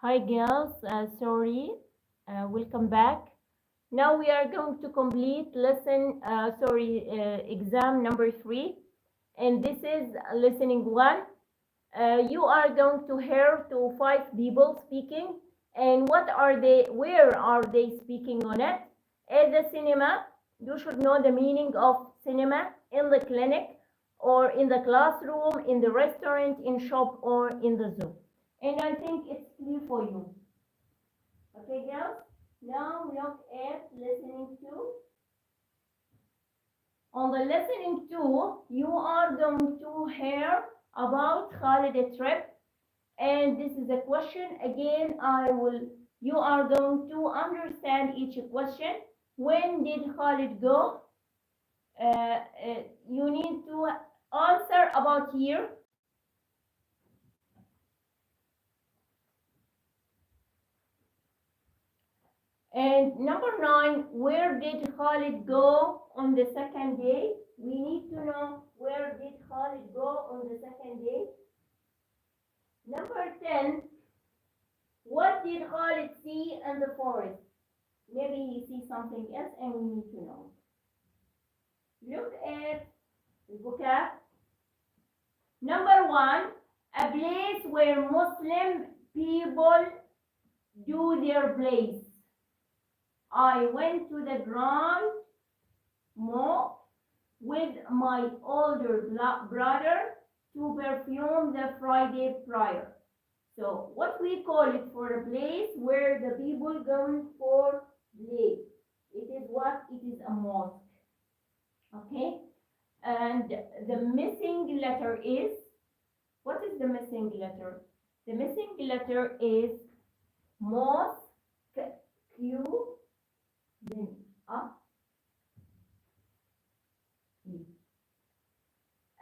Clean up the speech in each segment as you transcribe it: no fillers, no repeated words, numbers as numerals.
Hi girls, welcome back. Now we are going to complete exam number 3, and this is listening 1. You are going to hear to 5 people speaking, and where are they speaking on it? At the cinema, you should know the meaning of cinema, in the clinic, or in the classroom, in the restaurant, in shop, or in the zoo. And I think it's clear for you. Okay, girls? Now look at listening to. On the listening to, you are going to hear about holiday trip. And this is a question. Again, you are going to understand each question. When did Khalid go? You need to answer about year. And number 9, where did Khalid go on the second day? We need to know where did Khalid go on the second day. Number 10, what did Khalid see in the forest? Maybe he sees something else and we need to know. Look at the vocab. Number 1, a place where Muslim people do their place. I went to the Grand Mall with my older brother to perfume the Friday prior. So what we call it for a place where the people go for play. It is what? It is a mosque. Okay? And the missing letter is, what is the missing letter? The missing letter is mosque, Q, then up.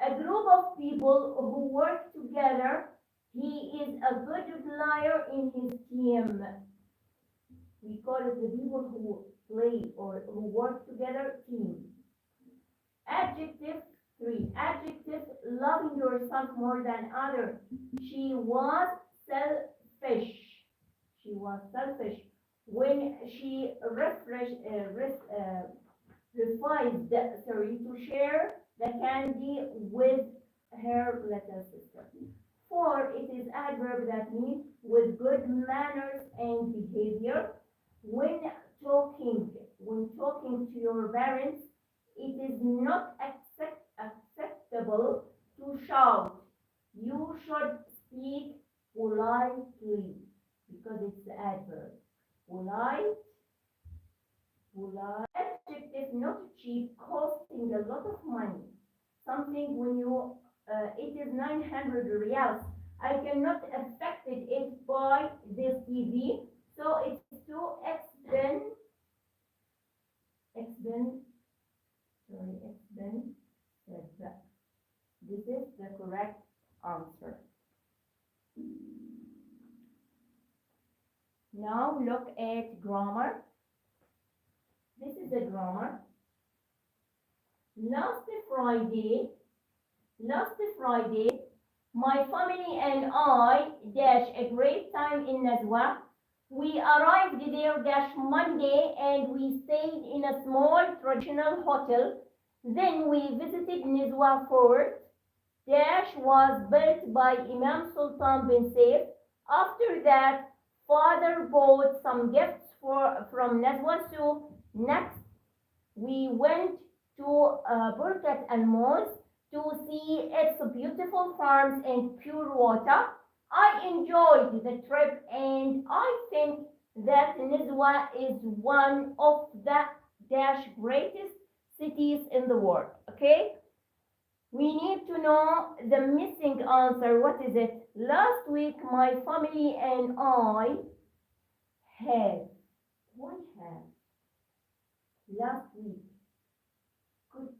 A group of people who work together. He is a good player in his team. We call it the people who play or who work together, team. Adjective 3. Adjective, loving yourself more than others. She was selfish. She was selfish when she refused to share the candy with her little sister. 4, it is adverb that means with good manners and behavior. When talking to your parents, it is not acceptable to shout. You should speak politely because it's the adverb. Polite. Adjective, not cheap, costing a lot of money. Something when you it is 900 riyals. I cannot affect it by this TV, so it's too expensive. This is the correct answer. Now look at grammar. This is the grammar. Last Friday, my family and I dash a great time in Nazwa. We arrived there dash Monday and we stayed in a small traditional hotel. Then we visited Nizwa Fort. Dash was built by Imam Sultan bin Saif. After that, father bought some gifts from Nazwa Souq. Next, we went to Burkat Al Mos to see its beautiful farms and pure water. I enjoyed the trip and I think that Nizwa is one of the greatest cities in the world. Okay? We need to know the missing answer. What is it? Last week, my family and I had. Why had? Last week. Could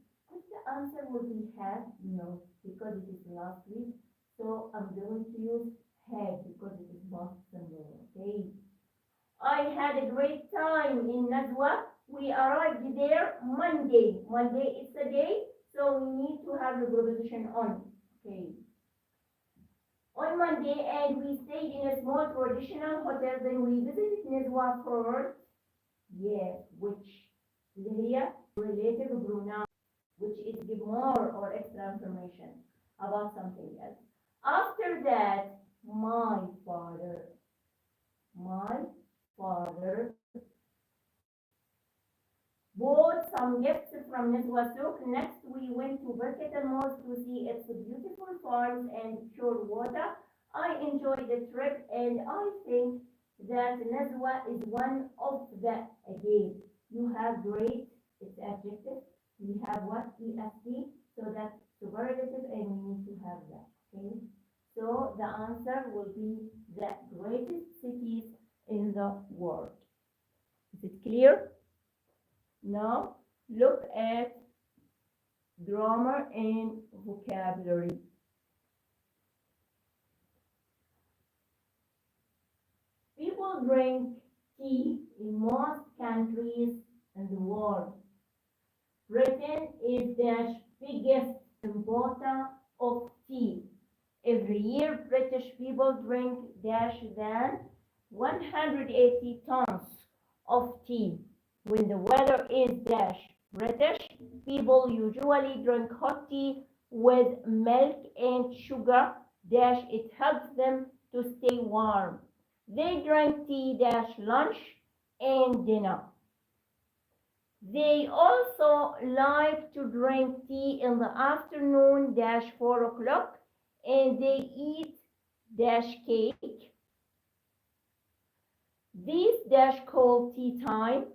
the answer would be had? No, because it is last week. So I'm going to use had because it is past simple. Okay. I had a great time in Nazwa. We arrived there Monday. Monday is a day, so we need to have the preposition on. Okay. on Monday, and we stayed in a small traditional hotel. Then we visited Nizwa Fort. Yes, which is here relative pronoun, which is give more or extra information about something else. After that, my father bought some gifts from Nizwa Souk. Next, we went to Birket al Mosque to see its beautiful farms and pure water. I enjoyed the trip, and I think that Nizwa is one of the, again, you have great, it's adjective. We have what? EST, so that's superlative, and we need to have that, okay? So the answer will be the greatest cities in the world. Is it clear? Now, look at grammar and vocabulary. People drink tea in most countries in the world. Britain is the biggest importer of tea. Every year, British people drink than 180 tons of tea. When the weather is British, people usually drink hot tea with milk and sugar it helps them to stay warm. They drink tea lunch and dinner. They also like to drink tea in the afternoon 4 o'clock, and they eat cake. This called tea time.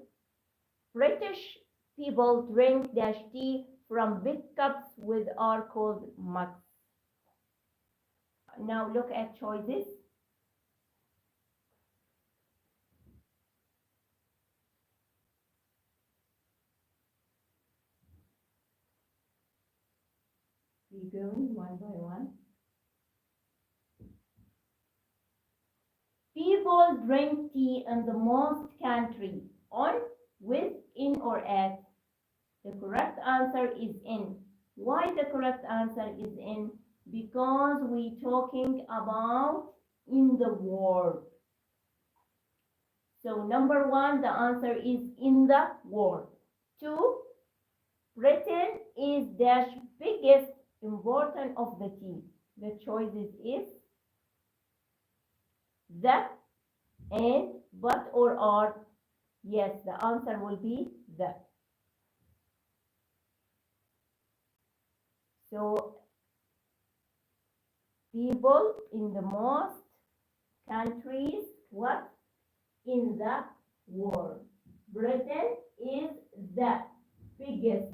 British people drink tea from big cups which are called mugs. Now look at choices. We're going one by one. People drink tea in the most country. On, with, in, or at? The correct answer is in. Why the correct answer is in? Because we're talking about in the world. So number one, the answer is in the world. Two, Britain is the biggest importer of the tea. The choices is the, and, but, or are. Yes, the answer will be the. So people in the most countries, what? In the world. Britain is the biggest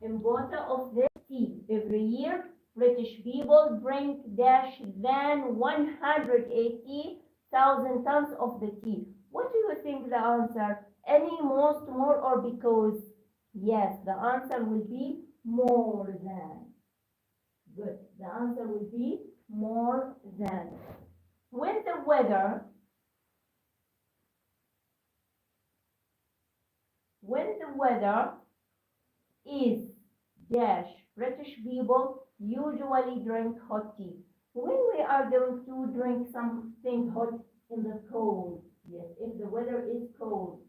importer of the tea. Every year, British people drink than 180,000 tons of the tea. What do you think the answer? Any, most, more, or because? Yes, the answer will be more than. Good. The answer will be more than. When the weather is British people usually drink hot tea. When we are going to drink something hot in the cold, yes, if the weather is cold,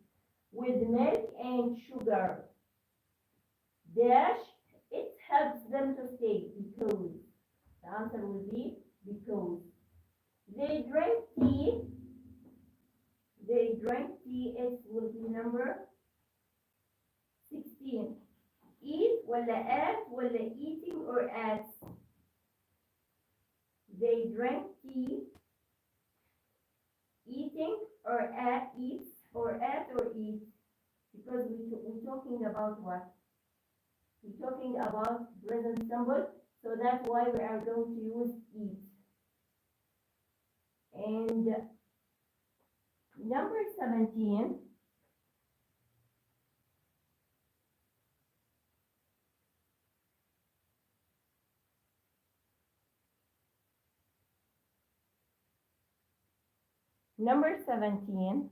with milk and sugar, it helps them to stay because. The answer will be because. They drink tea, it will be number 16. Eat ولا at ولا eating or at? They drink tea, eating or at, eats or at or eat. Because we're talking about what? We're talking about present simple, so that's why we are going to use eat. And number 17. Number 17,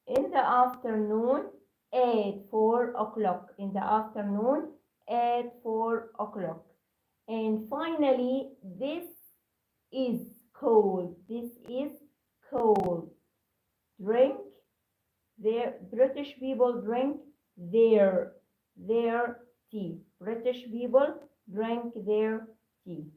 in the afternoon at 4 o'clock. In the afternoon at 4 o'clock. And finally, this is cold. This is cold. Drink. Their British people drink their tea. British people drink their tea.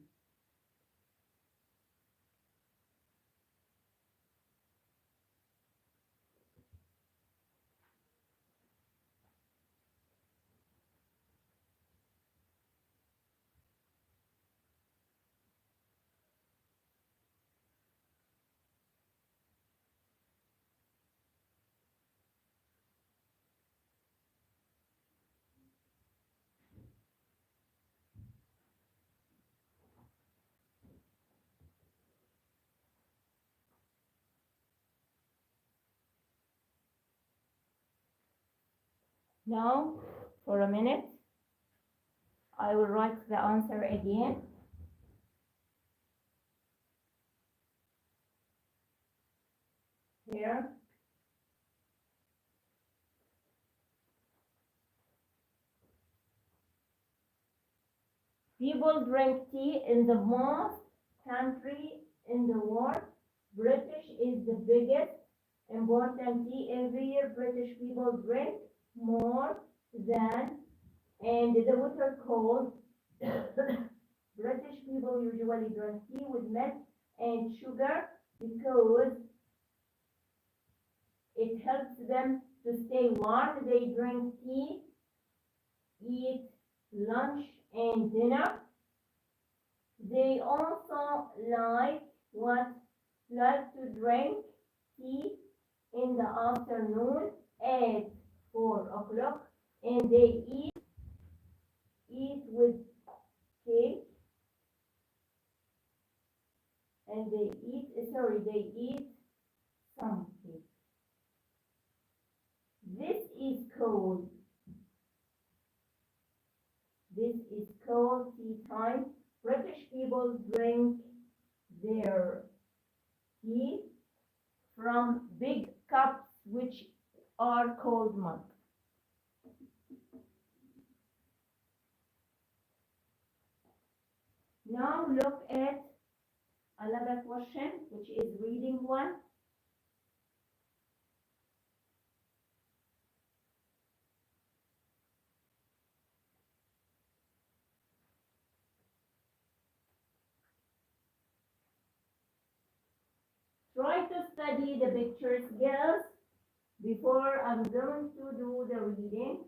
Now, for a minute, I will write the answer again. Here. People drink tea in the most country in the world. British is the biggest important tea every year. British people drink more than, and the water cold. British people usually drink tea with milk and sugar because it helps them to stay warm. They drink tea, eat lunch and dinner. They also what like to drink tea in the afternoon at 4 o'clock, and they eat with cake, and they eat some cake. This is called tea time. British people drink their tea from big cups, which are called mug. Now look at another question, which is reading one. Try to study the pictures, girls, before I'm going to do the reading.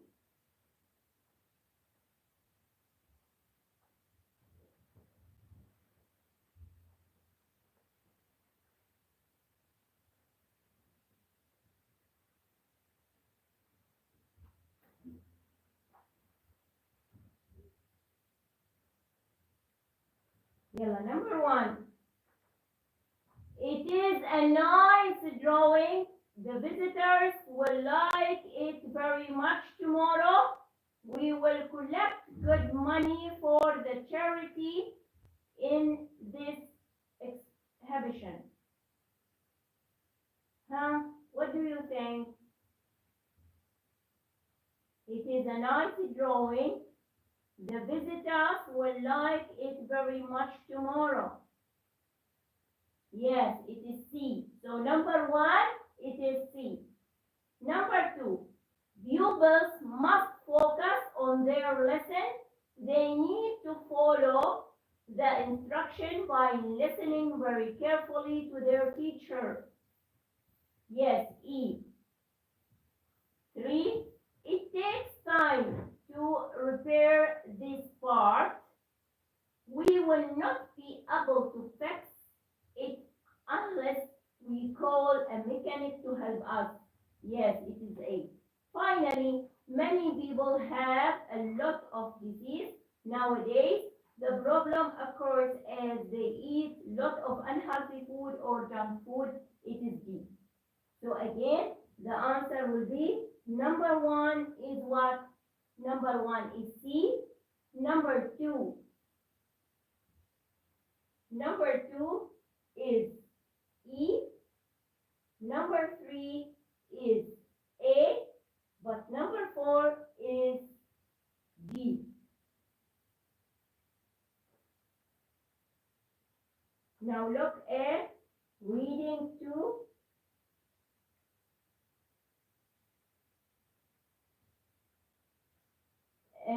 Number one. It is a nice drawing. The visitors will like it very much tomorrow. We will collect good money for the charity in this exhibition. What do you think? It is a nice drawing. The visitors will like it very much tomorrow. Yes, it is C. So number one, it is C. Number two, pupils must focus on their lesson. They need to follow the instruction by listening very carefully to their teacher. Yes, E. Three, it takes time to repair this part. We will not be able to fix it unless we call a mechanic to help us. Yes, it is A. Finally, many people have a lot of disease nowadays. The problem occurs as they eat lot of unhealthy food or junk food. It is D. So again, the answer will be number one is what? Number one is C. Number two is E. Number three is A, but number four is D.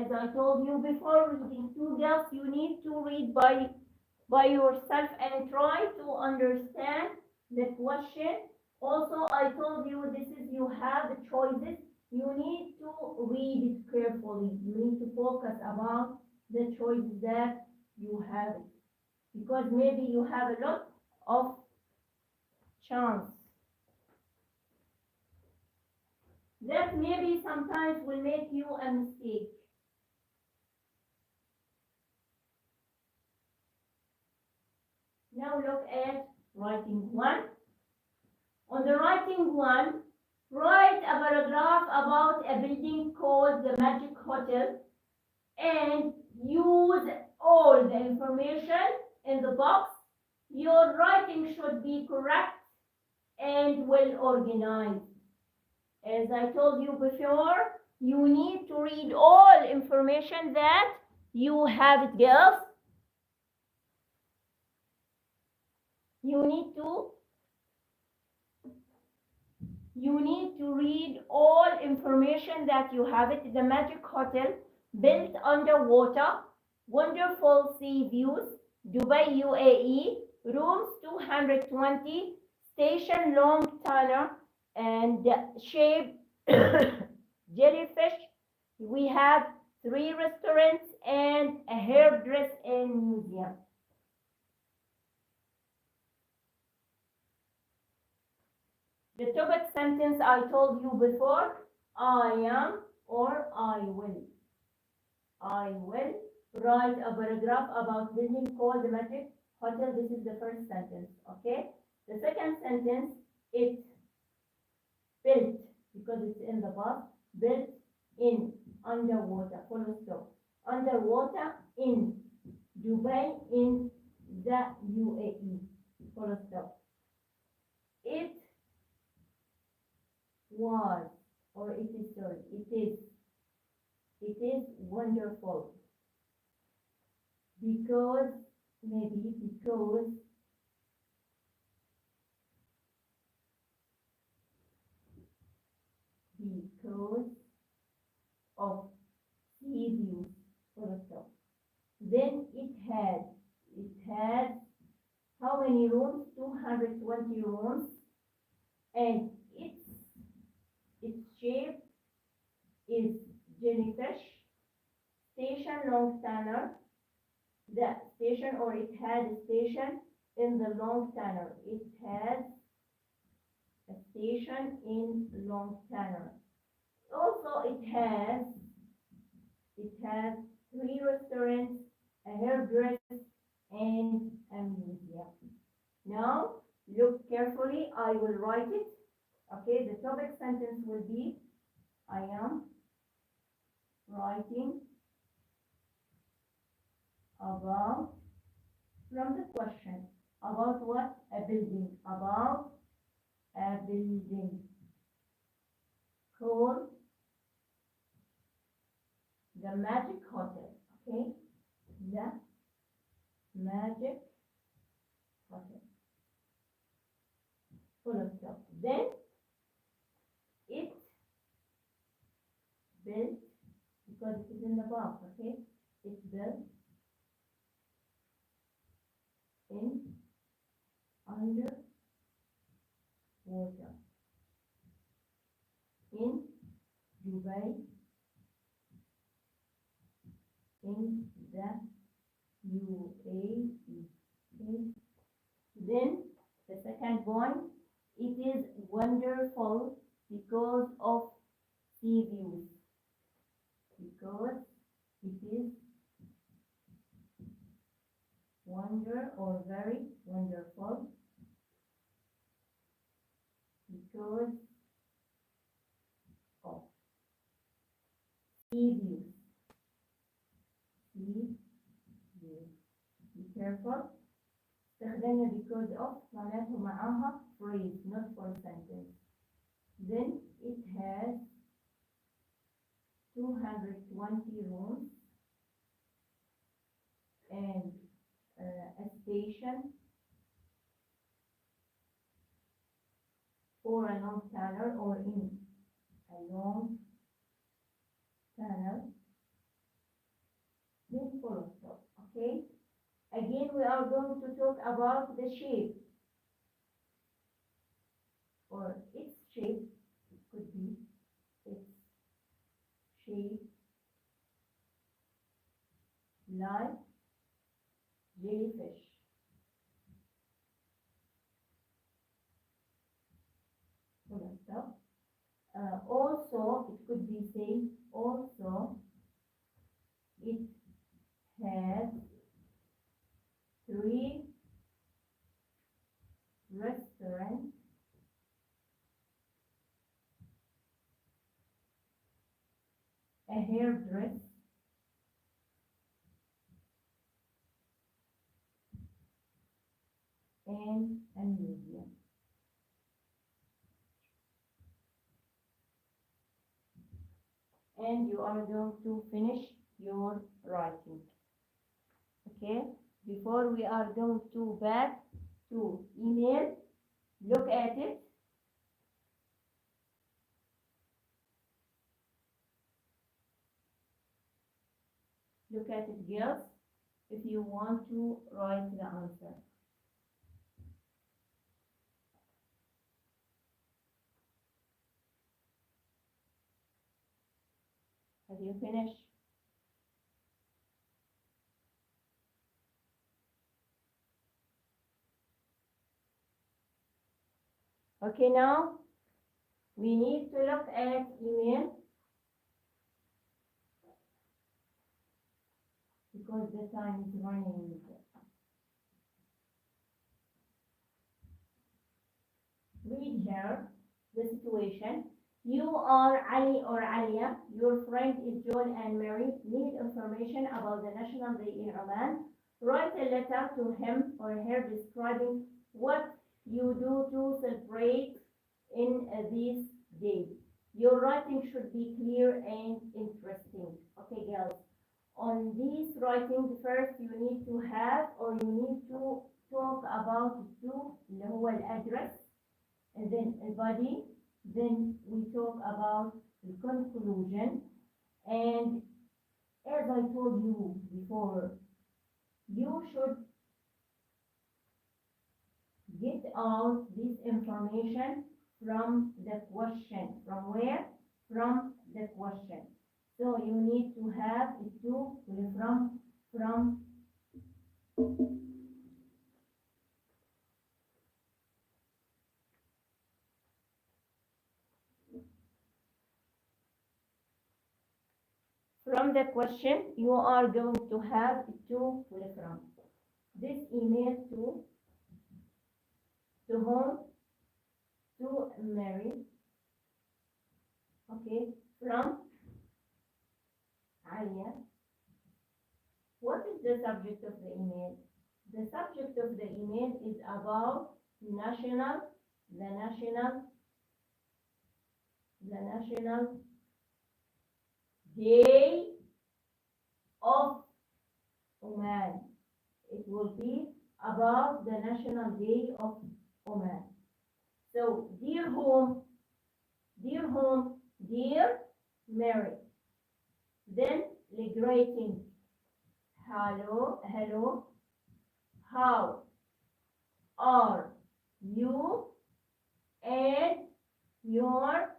As I told you before, reading two girls, you need to read by yourself and try to understand the question. Also, I told you this is you have the choices. You need to read it carefully. You need to focus about the choices that you have because maybe you have a lot of chance. That maybe sometimes will make you a mistake. Now look at writing one. On the writing one, write a paragraph about a building called the Magic Hotel and use all the information in the box. Your writing should be correct and well organized. As I told you before, you need to read all information that you have it, girls. You need to read all information that you have it. The Magic Hotel, built underwater, wonderful sea views, Dubai, UAE, rooms 220, station long tunnel, and shape jellyfish. We have 3 restaurants and a hairdress and museum. The topic sentence I told you before, I am or I will. I will write a paragraph about building called the Magic Hotel. This is the first sentence, okay? The second sentence, it built, because it's in the past, built in underwater, full stop. Underwater in Dubai in the UAE, full stop. It was, or it is, sorry, it is wonderful because, maybe because of sea views, full stop. Then it had how many rooms? 220 rooms, and its shape is jellyfish. Station long tunnel. The station, or it had a station in the long tunnel. It has a station in long tunnel. Also, it has 3 restaurants, a hairdress, and a museum. Now, look carefully. I will write it. Okay, the topic sentence will be, I am writing about, from the question, about what? A building. About a building called the Magic Hotel. Okay, the Magic Hotel. Full of stuff. Then it built, because it is in the box, okay? It built in underwater in Dubai in the UAE. Okay. Then the second point, it is wonderful because of sea views. Because it is wonder or very wonderful because of sea views. Sea views. Be careful. استخدمنا because of معناته معاها phrase, not for sentence. Then it has 220 rooms and a station for a long tunnel, or in a long tunnel, Okay. Again, we are going to talk about the shape or its shape. It could be its shape like jellyfish. Also, it could be said, also, it has three restaurants, a hairdress, and a museum. And you are going to finish your writing. Okay, before we are going to back to email, look at it. Look at it, girls, if you want to write the answer. Have you finished? Okay, now we need to look at email because the time is running. Read here the situation. You are Ali or Alia. Your friend is John and Mary. Need information about the National Day in Oman. Write a letter to him or her describing what you do to celebrate in this day. Your writing should be clear and interesting. Okay, girls. On this writing, first you need to have or you need to talk about اللي هو address, and then a body, then we talk about the conclusion. And as I told you before, you should get out this information from the question. From where? From the question. So you need to have it to from the question. You are going to have it to from this email to whom? To Mary. Okay, from Alia. What is the subject of the email? The subject of the email is about the national day of Oman. It will be about the National Day of Oman. So, dear home, dear Mary. Then the greeting. Hello, how are you and your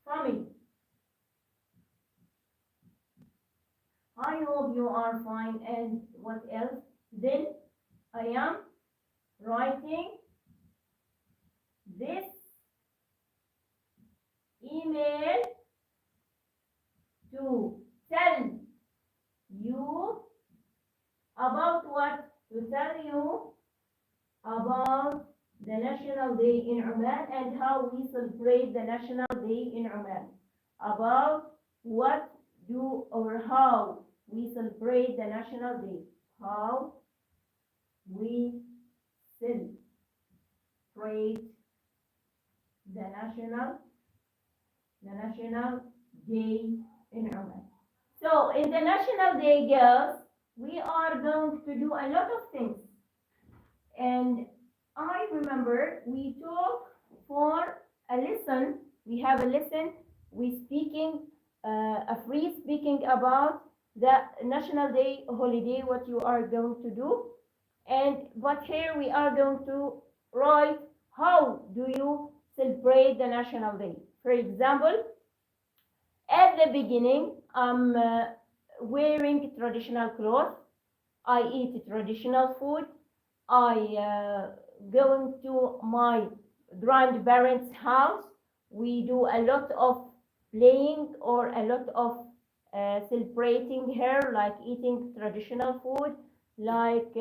family? I hope you are fine. And what else? Then I am writing this email to tell you about what? To tell you about the National Day in Oman and how we celebrate the National Day in Oman. About what do or how we celebrate the National Day. How we celebrate the National Day in Oman. So in the National Day, girls, we are going to do a lot of things. And I remember we talk for a lesson. We have a lesson. We speaking a free speaking about the national day holiday, what you are going to do. But here we are going to write how do you celebrate the national day. For example, at the beginning, I'm wearing traditional clothes. I eat traditional food. I going to my grandparents' house. We do a lot of playing or a lot of celebrating here, like eating traditional food, like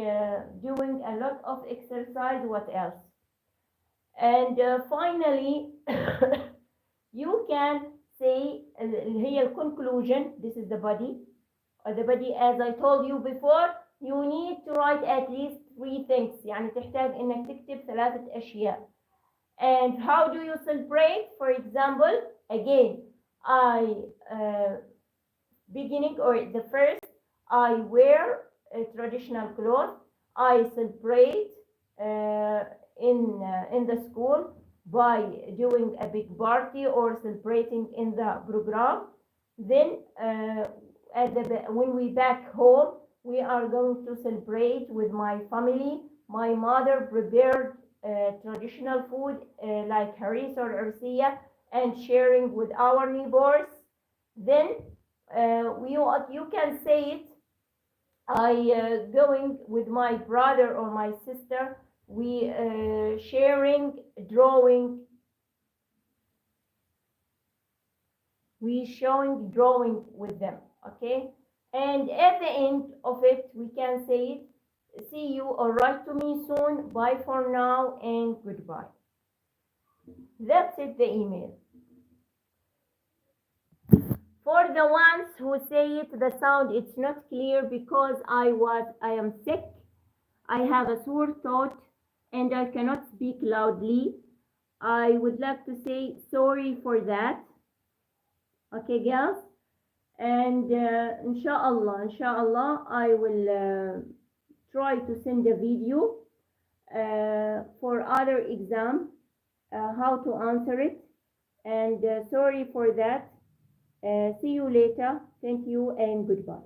doing a lot of exercise. What else? And finally, you can say هي conclusion. This is the body. The body, as I told you before, you need to write at least 3 things. يعني تحتاج إنك تكتب 3 أشياء. And how do you celebrate? For example, again, I beginning or the first, I wear traditional clothes. I celebrate in the school by doing a big party or celebrating in the program. Then when we back home, we are going to celebrate with my family. My mother prepared traditional food like haris or arsiya and sharing with our neighbors. Then you can say it. I going with my brother or my sister. We sharing drawing. We showing drawing with them. Okay. And at the end of it, we can say it. See you or write to me soon. Bye for now and goodbye. That's it, the email. For the ones who say it, the sound it's not clear because I am sick. I have a sore throat and I cannot speak loudly. I would like to say sorry for that. Okay, girls? And inshallah, I will try to send a video for other exam, how to answer it. And sorry for that. See you later. Thank you and goodbye.